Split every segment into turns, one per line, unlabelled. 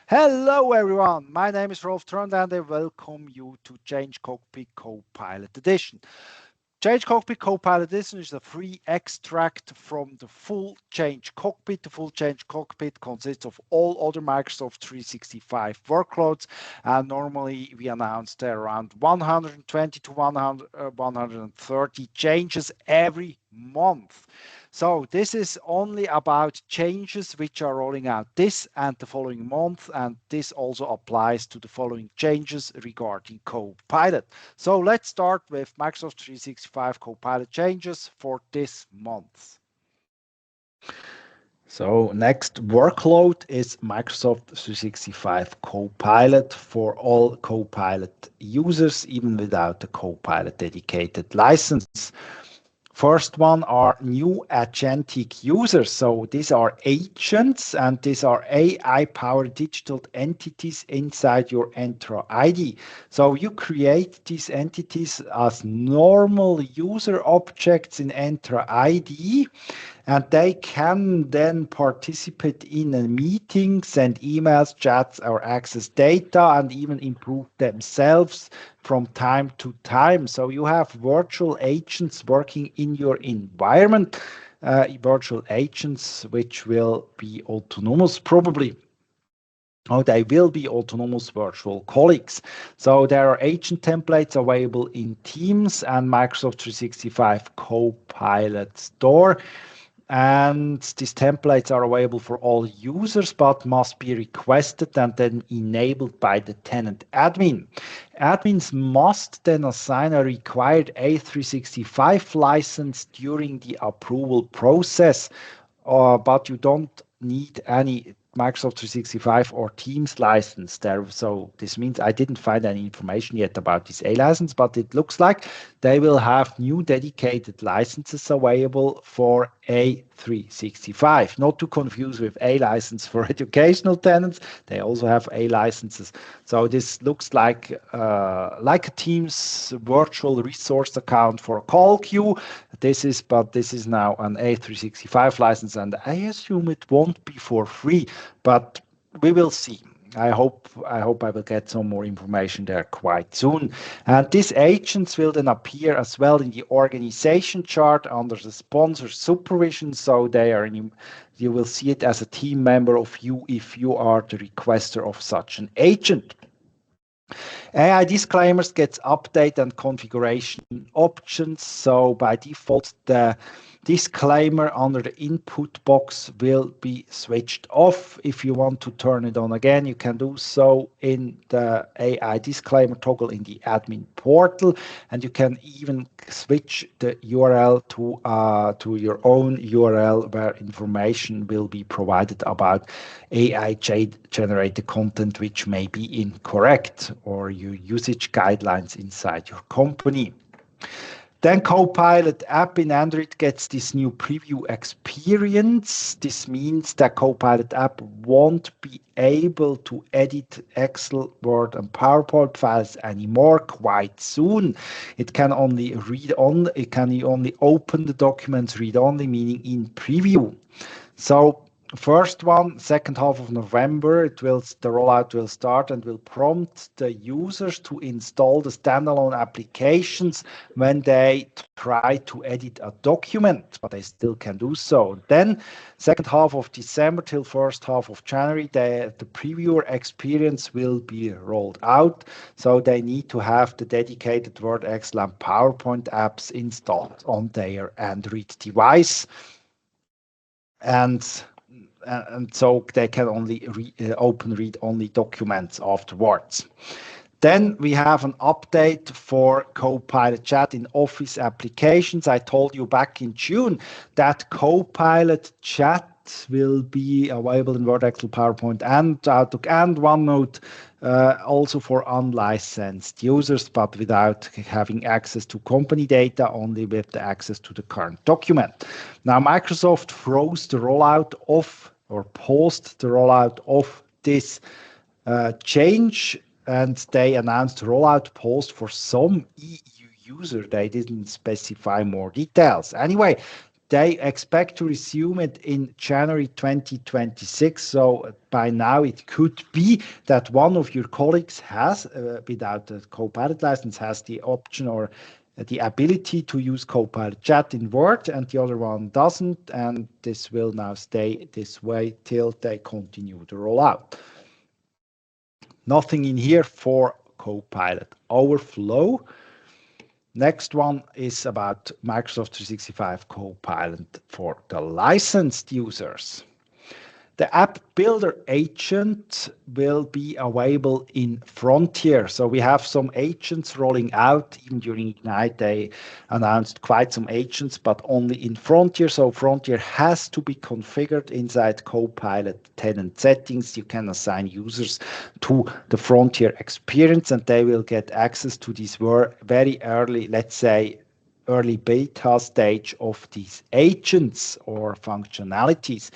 Hello everyone, my name is Rolf Trond and I welcome you to ChangeCockpit Copilot Edition. ChangeCockpit Copilot Edition is a free extract from the full Change Cockpit. The full Change Cockpit consists of all other Microsoft 365 workloads, and normally we announce there around 120 to 130 changes every month. So this is only about changes which are rolling out this and the following month, and this also applies to the following changes regarding Copilot. So let's start with Microsoft 365 Copilot changes for this month. So next workload is Microsoft 365 Copilot for all Copilot users, even without the Copilot dedicated license. First one are new agentic users. So these are agents and these are AI-powered digital entities inside your Entra ID. So you create these entities as normal user objects in Entra ID, and they can then participate in a meeting, send emails, chats, or access data, and even improve themselves from time to time. So you have virtual agents working in your environment, virtual agents which will be autonomous probably. Oh, they will be autonomous virtual colleagues. So there are agent templates available in Teams and Microsoft 365 Copilot Store. And these templates are available for all users, but must be requested and then enabled by the tenant admin. Admins must then assign a required A365 license during the approval process, but you don't need any Microsoft 365 or Teams license there. So this means I didn't find any information yet about this A license, but it looks like they will have new dedicated licenses available for A365. Not to confuse with A license for educational tenants. They also have A licenses. So this looks like a Teams virtual resource account for a call queue. This is now an A365 license, and I assume it won't be for free, but we will see. I hope I will get some more information there quite soon. And these agents will then appear as well in the organization chart under the sponsor supervision. So you will see it as a team member of you if you are the requester of such an agent. AI disclaimers gets update and configuration options. So by default, the disclaimer under the input box will be switched off. If you want to turn it on again, you can do so in the AI disclaimer toggle in the admin portal, and you can even switch the URL to your own URL where information will be provided about AI generated content which may be incorrect, or your usage guidelines inside your company. Then Copilot app in Android gets this new preview experience. This means that Copilot app won't be able to edit Excel, Word, and PowerPoint files anymore quite soon. It can only only open the documents read only, meaning in preview. So first one, second half of November, the rollout will start and will prompt the users to install the standalone applications when they try to edit a document, but they still can do so. Then second half of December till first half of January, the previewer experience will be rolled out. So they need to have the dedicated Word, Excel, and PowerPoint apps installed on their Android device. And so they can only open read-only documents afterwards. Then we have an update for Copilot Chat in Office applications. I told you back in June that Copilot Chat will be available in Word, Excel, PowerPoint, and Outlook and OneNote, also for unlicensed users, but without having access to company data, only with the access to the current document. Now, Microsoft froze the rollout of, or paused the rollout of this change, and they announced rollout pause for some EU user. They didn't specify more details. Anyway, They expect to resume it in January 2026. So by now it could be that one of your colleagues has, without the Copilot license, has the option or the ability to use Copilot Chat in Word, and the other one doesn't. And this will now stay this way till they continue the rollout. Nothing in here for Copilot Overflow. Next one is about Microsoft 365 Copilot for the licensed users. The app builder agent will be available in Frontier. So we have some agents rolling out. Even during Ignite, they announced quite some agents, but only in Frontier. So Frontier has to be configured inside Copilot tenant settings. You can assign users to the Frontier experience, and they will get access to these very early, let's say, early beta stage of these agents or functionalities.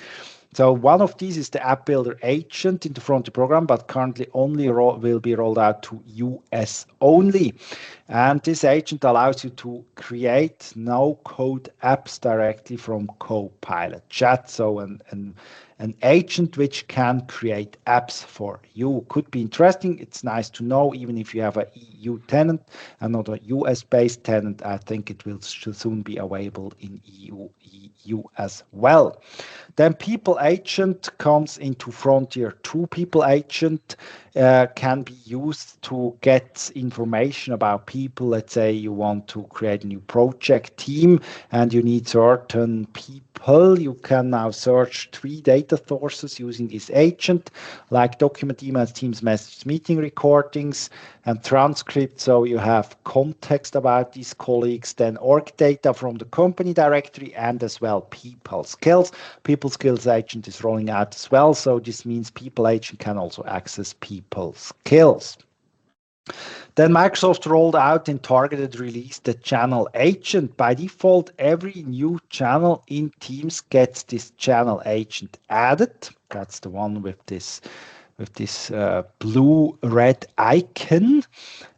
So one of these is the App Builder agent in the Frontier program, but currently only will be rolled out to US only. And this agent allows you to create no-code apps directly from Copilot Chat. So an agent which can create apps for you. Could be interesting. It's nice to know, even if you have an EU tenant and not a US-based tenant. I think it will soon be available in EU as well. Then People Agent comes into Frontier 2. People Agent can be used to get information about people. Let's say you want to create a new project team and you need certain people. You can now search 3 data sources using this agent, like document, emails, Teams messages, meeting recordings, and transcripts. So you have context about these colleagues, then org data from the company directory, and as well people skills. People skills agent is rolling out as well. So this means people agent can also access people skills. Then Microsoft rolled out in targeted release the channel agent. By default, every new channel in Teams gets this channel agent added. That's the one with this blue-red icon,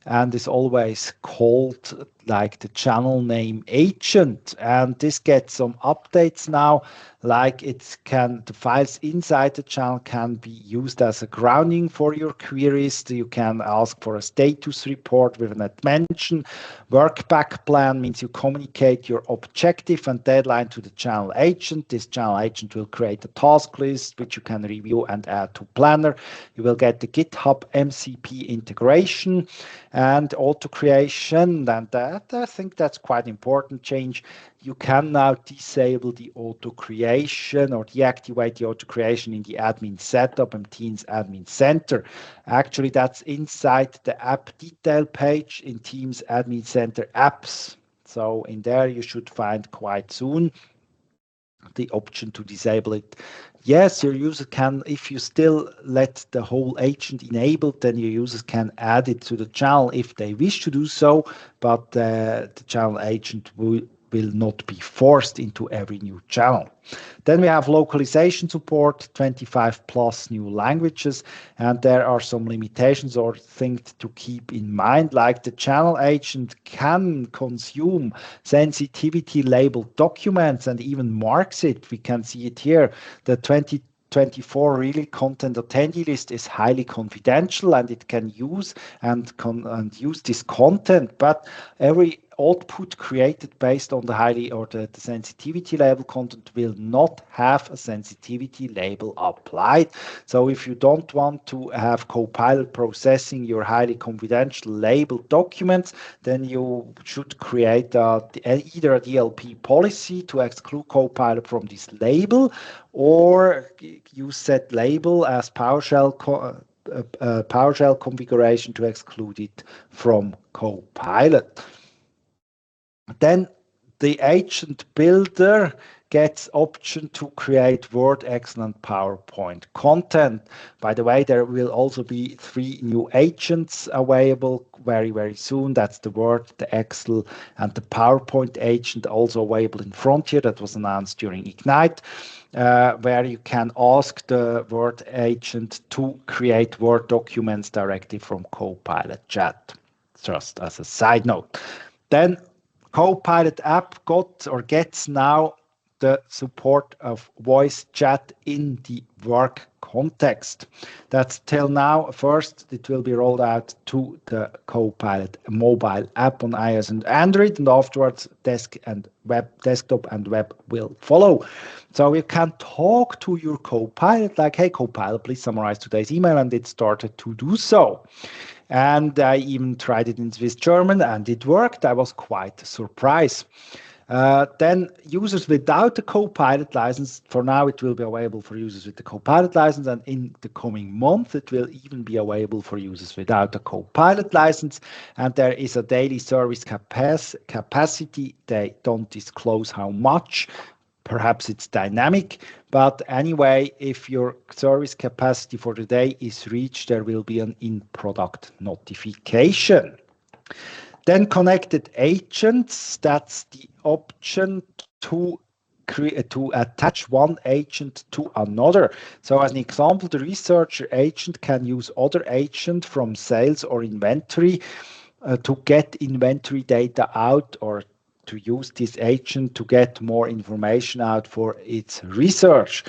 and is always called like the channel name agent. And this gets some updates now, like the files inside the channel can be used as a grounding for your queries. You can ask for a status report with an mention. Work back plan means you communicate your objective and deadline to the channel agent. This channel agent will create a task list which you can review and add to Planner. You will get the GitHub MCP integration and auto creation, and I think that's quite important change. You can now disable the auto creation or deactivate the auto creation in the admin setup and Teams admin center. Actually, that's inside the app detail page in Teams admin center apps. So in there, you should find quite soon the option to disable it. Yes, your user can, if you still let the whole agent enabled, then your users can add it to the channel if they wish to do so, but the channel agent will not be forced into every new channel. Then we have localization support, 25 plus new languages, and there are some limitations or things to keep in mind, like the channel agent can consume sensitivity labeled documents and even marks it. We can see it here. The 2024 really content attendee list is highly confidential, and it can use and use this content, but every output created based on the the sensitivity label content will not have a sensitivity label applied. So if you don't want to have Copilot processing your highly confidential labeled documents, then you should create either a DLP policy to exclude Copilot from this label, or use set label as PowerShell configuration to exclude it from Copilot. Then the agent builder gets option to create Word, Excel, and PowerPoint content. By the way, there will also be 3 new agents available very, very soon. That's the Word, the Excel, and the PowerPoint agent, also available in Frontier. That was announced during Ignite, where you can ask the Word agent to create Word documents directly from Copilot Chat, just as a side note. Then Copilot app gets now the support of voice chat in the work context. That's till now. First, it will be rolled out to the Copilot mobile app on iOS and Android, and afterwards desktop and web will follow. So you can talk to your Copilot like, hey, Copilot, please summarize today's email, and it started to do so. And I even tried it in Swiss German, and it worked. I was quite surprised. Then users without the Copilot license, for now it will be available for users with the Copilot license, and in the coming month it will even be available for users without a Copilot license. And there is a daily service capacity. They don't disclose how much. Perhaps it's dynamic, but anyway, if your service capacity for the day is reached, there will be an in-product notification. Then connected agents, that's the option to attach one agent to another. So as an example, the researcher agent can use other agent from sales or inventory to get inventory data out, or to use this agent to get more information out for its research.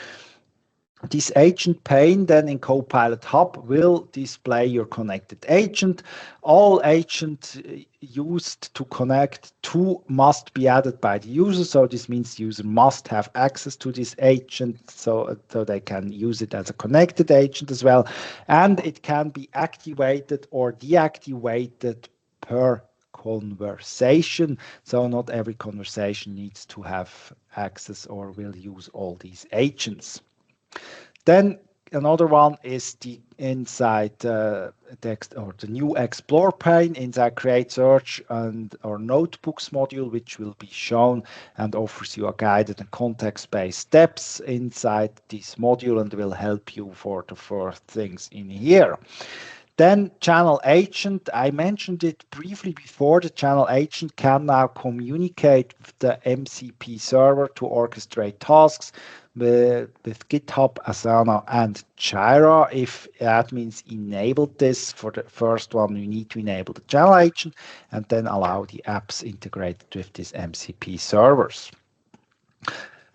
This agent pane then in Copilot Hub will display your connected agent. All agents used to connect to must be added by the user. So this means the user must have access to this agent so they can use it as a connected agent as well. And it can be activated or deactivated per conversation. So not every conversation needs to have access or will use all these agents. Then another one is the inside text or the new Explore pane inside Create Search and or Notebooks module, which will be shown and offers you a guided and context-based steps inside this module and will help you for the first things in here. Then Channel Agent, I mentioned it briefly before. The Channel Agent can now communicate with the MCP server to orchestrate tasks with GitHub, Asana, and Jira. If admins enabled this, for the first one, you need to enable the Channel Agent and then allow the apps integrated with these MCP servers.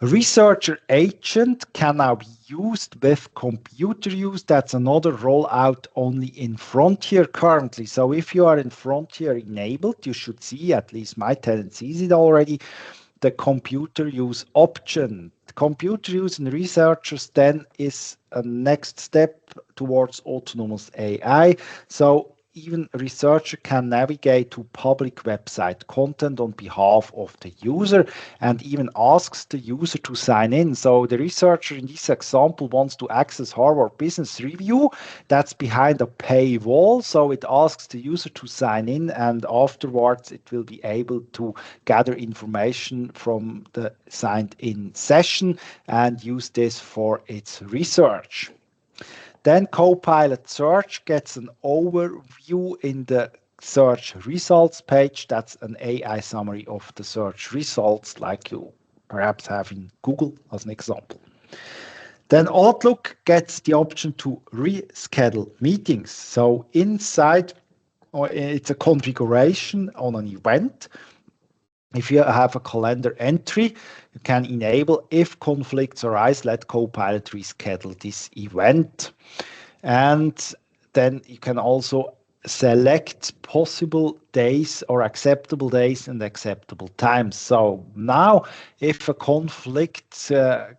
Researcher agent can now be used with computer use. That's another rollout only in Frontier currently. So if you are in Frontier enabled, you should see, at least my tenant sees it already, the computer use option. Computer use in researchers then is a next step towards autonomous AI. So even a researcher can navigate to public website content on behalf of the user and even asks the user to sign in. So the researcher in this example wants to access Harvard Business Review. That's behind a paywall. So it asks the user to sign in, and afterwards it will be able to gather information from the signed in session and use this for its research. Then Copilot Search gets an overview in the search results page. That's an AI summary of the search results, like you perhaps have in Google as an example. Then Outlook gets the option to reschedule meetings. So inside, it's a configuration on an event. If you have a calendar entry, you can enable, if conflicts arise, let Copilot reschedule this event. And then you can also select possible days or acceptable days and acceptable times. So now if a conflict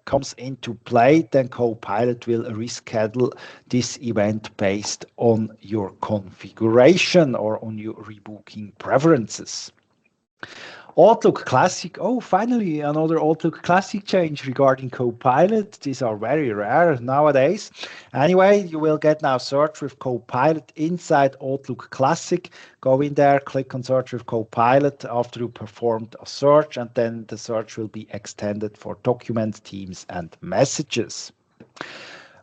comes into play, then Copilot will reschedule this event based on your configuration or on your rebooking preferences. Outlook Classic. Oh, finally, another Outlook Classic change regarding Copilot. These are very rare nowadays. Anyway, you will get now Search with Copilot inside Outlook Classic. Go in there, click on Search with Copilot after you performed a search, and then the search will be extended for documents, Teams, and messages.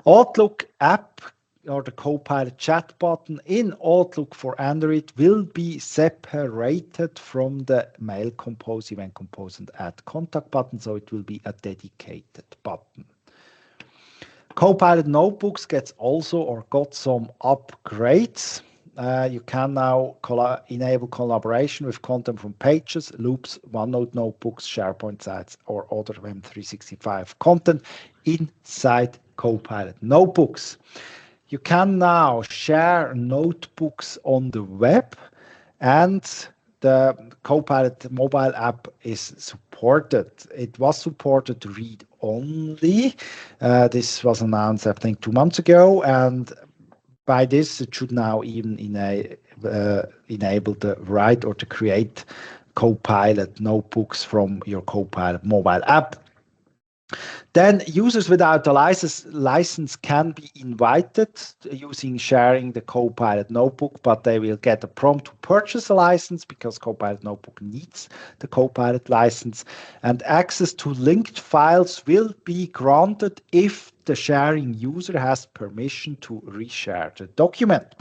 Outlook app or the Copilot chat button in Outlook for Android will be separated from the Mail Compose, Event Compose, and Add Contact button, so it will be a dedicated button. Copilot Notebooks gets also or got some upgrades. You can now enable collaboration with content from Pages, Loops, OneNote notebooks, SharePoint sites, or other M365 content inside Copilot notebooks. You can now share notebooks on the web, and the Copilot mobile app is supported. It was supported read only. This was announced, I think, 2 months ago, and by this, it should now even enable the write or to create Copilot notebooks from your Copilot mobile app. Then users without a license can be invited using sharing the Copilot notebook, but they will get a prompt to purchase a license because Copilot notebook needs the Copilot license. And access to linked files will be granted if the sharing user has permission to reshare the document.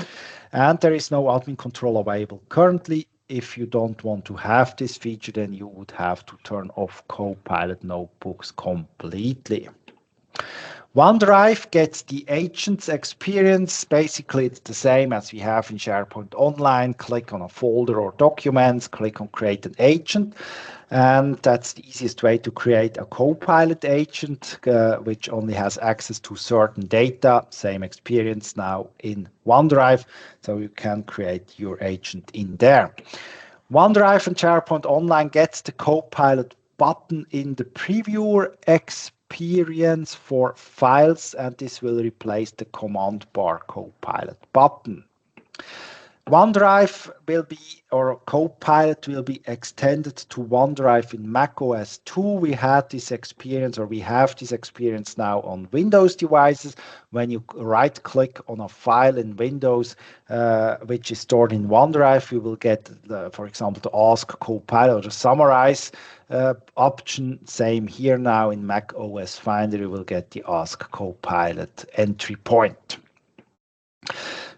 And there is no admin control available currently. If you don't want to have this feature, then you would have to turn off Copilot notebooks completely. OneDrive gets the agents experience. Basically, it's the same as we have in SharePoint Online. Click on a folder or documents, click on create an agent. And that's the easiest way to create a Copilot agent, which only has access to certain data. Same experience now in OneDrive, so you can create your agent in there. OneDrive and SharePoint Online gets the Copilot button in the previewer experience for files, and this will replace the command bar Copilot button. OneDrive will be, or Copilot will be extended to OneDrive in macOS 2. We had this experience, or we have this experience now on Windows devices. When you right-click on a file in Windows, which is stored in OneDrive, you will get, for example, the Ask Copilot or the Summarize option. Same here now in macOS Finder, you will get the Ask Copilot entry point.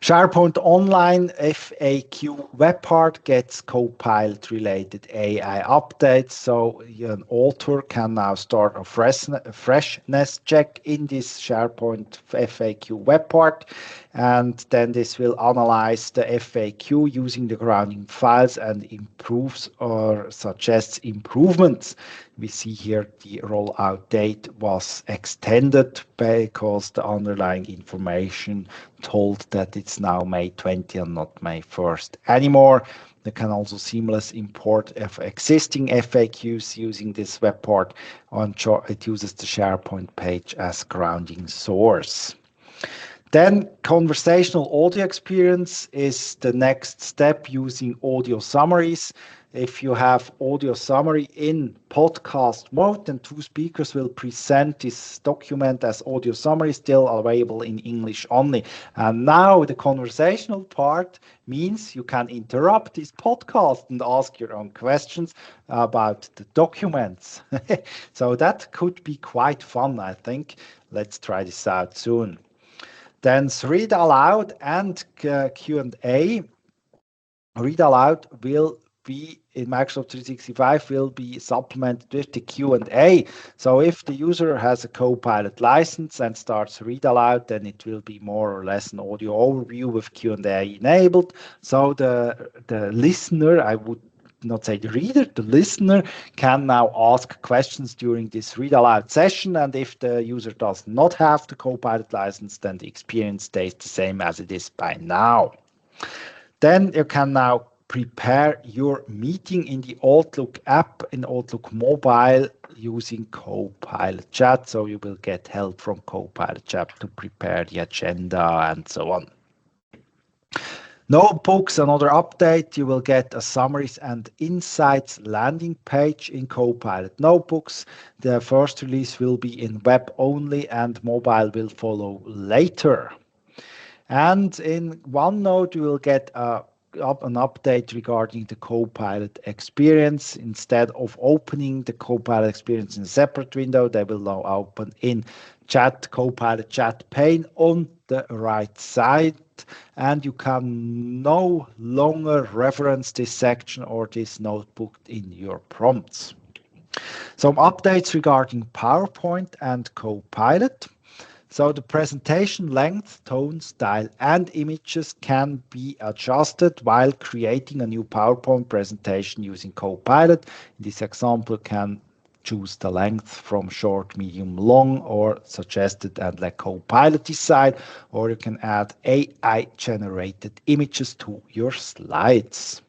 SharePoint Online FAQ web part gets Copilot-related AI updates, so an author can now start a freshness check in this SharePoint FAQ web part, and then this will analyze the FAQ using the grounding files and improves or suggests improvements. We see here the rollout date was extended because the underlying information told that it's now May 20 and not May 1st anymore. They can also seamless import existing FAQs using this web part. It uses the SharePoint page as grounding source. Then conversational audio experience is the next step using audio summaries. If you have audio summary in podcast mode, then two speakers will present this document as audio summary, still available in English only. And now the conversational part means you can interrupt this podcast and ask your own questions about the documents. So that could be quite fun, I think. Let's try this out soon. Then read aloud and Q&A. Read aloud will be in Microsoft 365 will be supplemented with the Q&A. So if the user has a Copilot license and starts read aloud, then it will be more or less an audio overview with Q&A enabled. So the listener, I would not say the reader, the listener can now ask questions during this read aloud session. And if the user does not have the Copilot license, then the experience stays the same as it is by now. Then you can now prepare your meeting in the Outlook app, in Outlook mobile, using Copilot Chat. So you will get help from Copilot Chat to prepare the agenda and so on. Notebooks, another update. You will get a summaries and insights landing page in Copilot Notebooks. The first release will be in web only and mobile will follow later. And in OneNote, you will get an update regarding the Copilot experience. Instead of opening the Copilot experience in a separate window, they will now open in Copilot Chat Pane on the right side. And you can no longer reference this section or this notebook in your prompts. Some updates regarding PowerPoint and Copilot. So the presentation length, tone, style, and images can be adjusted while creating a new PowerPoint presentation using Copilot. In this example, you can choose the length from short, medium, long, or suggested and let Copilot decide, or you can add AI-generated images to your slides.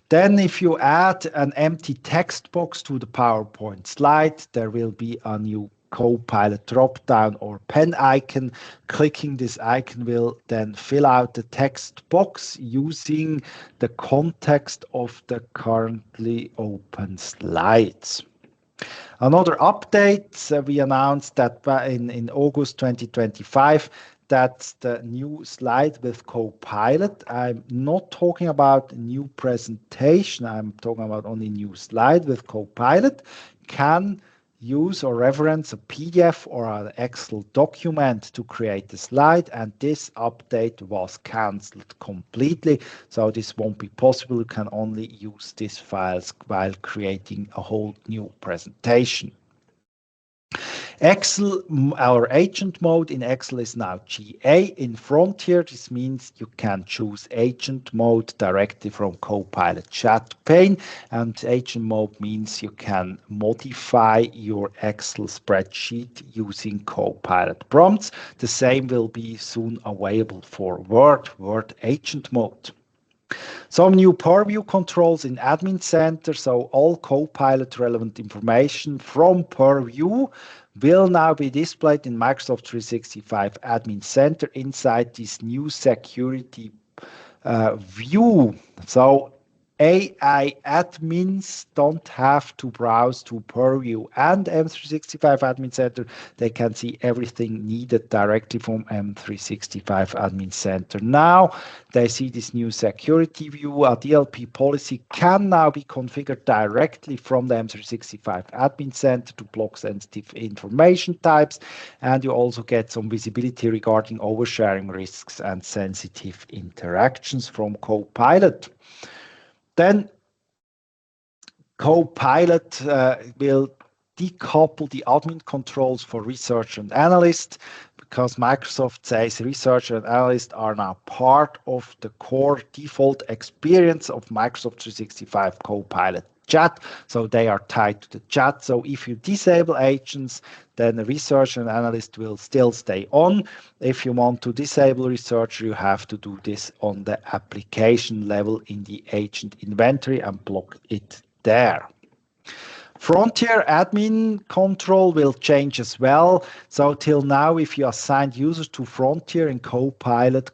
Then if you add an empty text box to the PowerPoint slide, there will be a new Copilot drop-down or pen icon. Clicking this icon will then fill out the text box using the context of the currently open slides. Another update, we announced that in August 2025, that's the new slide with Copilot. I'm not talking about new presentation. I'm talking about only new slide with Copilot. Can use or reference a PDF or an Excel document to create a slide, and this update was cancelled completely. So this won't be possible. You can only use these files while creating a whole new presentation. Excel, our agent mode in Excel is now GA. In Frontier, this means you can choose agent mode directly from Copilot Chat Pane, and agent mode means you can modify your Excel spreadsheet using Copilot prompts. The same will be soon available for Word agent mode. Some new purview controls in Admin Center, so all Copilot relevant information from purview will now be displayed in Microsoft 365 Admin Center inside this new security view. So AI admins don't have to browse to Purview and M365 Admin Center. They can see everything needed directly from M365 Admin Center. Now they see this new security view. A DLP policy can now be configured directly from the M365 Admin Center to block sensitive information types. And you also get some visibility regarding oversharing risks and sensitive interactions from Copilot. Then Copilot will decouple the admin controls for research and analyst, because Microsoft says research and analysts are now part of the core default experience of Microsoft 365 Copilot Chat. So they are tied to the chat. So if you disable agents, then the researcher and analyst will still stay on. If you want to disable researcher, you have to do this on the application level in the agent inventory and block it there. Frontier admin control will change as well. So till now, if you assigned users to Frontier in Copilot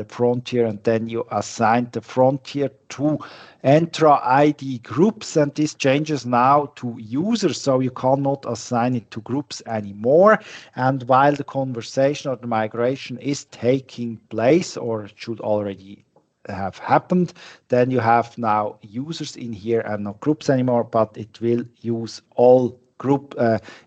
Frontier, and then you assigned the Frontier to Entra ID groups, and this changes now to users, so you cannot assign it to groups anymore. And while the conversation or the migration is taking place, or it should already have happened, then you have now users in here and not groups anymore, but it will use all group.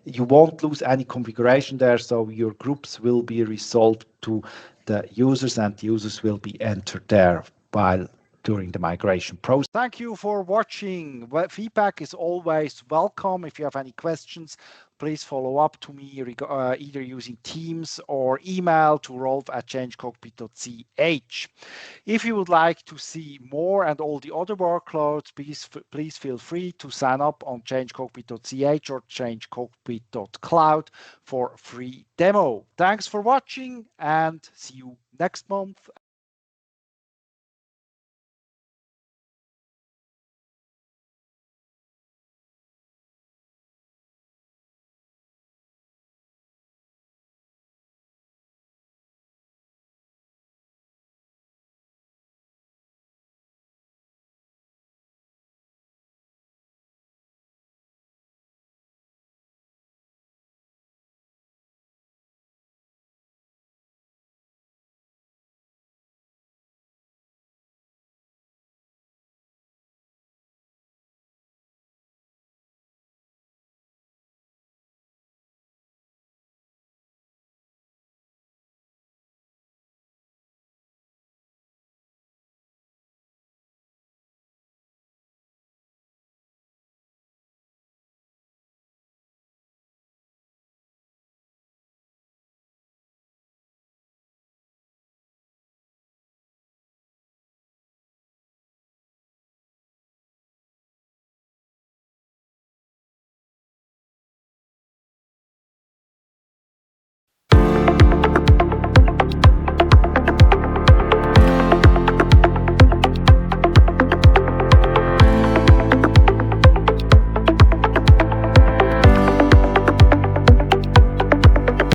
You won't lose any configuration there, so your groups will be resolved to the users, and the users will be entered there while during the migration process. Thank you for watching. Feedback is always welcome. If you have any questions, please follow up to me either using Teams or email to rolf@changecockpit.ch. If you would like to see more and all the other workloads, please feel free to sign up on changecockpit.ch or changecockpit.cloud for free demo. Thanks for watching, and see you next month.